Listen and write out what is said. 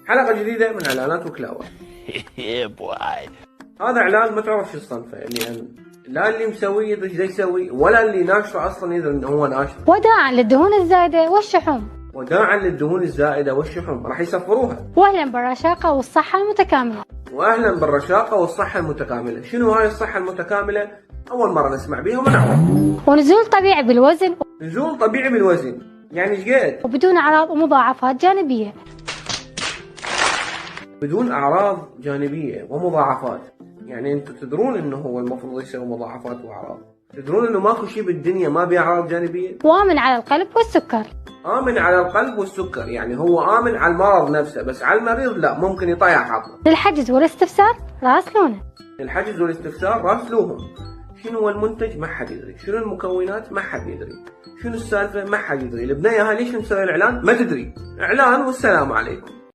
حلقة جديدة من إعلانات وكلاوة. هذا إعلان ما تعرف شو الصنفة، يعني لا اللي مسويه يدري ايش يسوي، ولا اللي ناشره أصلا يدري إنه هو ناشر. وداعا للدهون الزايدة والشحوم. وداعا للدهون الزائدة والشحوم، راح يصفروها. وأهلا بالرشاقة والصحة المتكاملة. وأهلا بالرشاقة والصحة المتكاملة. شنو هاي الصحة المتكاملة؟ أول مرة نسمع بيها وما نعرف. ونزول طبيعي بالوزن. نزول طبيعي بالوزن، يعني ايش قد؟ وبدون أعراض ومضاعفات جانبية. بدون أعراض جانبية ومضاعفات، يعني انتم تدرون انه هو المفروض يصير مضاعفات واعراض، تدرون انه ماكو شيء بالدنيا ما بيه اعراض جانبية. وآمن على القلب والسكر. آمن على القلب والسكر، يعني هو آمن على المرض نفسه، بس على المريض لا، ممكن يطيح عظمه. للحجز والاستفسار راسلونا. للحجز والاستفسار راسلوهم. شنو هو المنتج ما حد يدري، شنو المكونات ما حد يدري، شنو السالفة ما حد يدري، البنية هاي ليش مسوي الإعلان ما تدري. إعلان والسلام عليكم.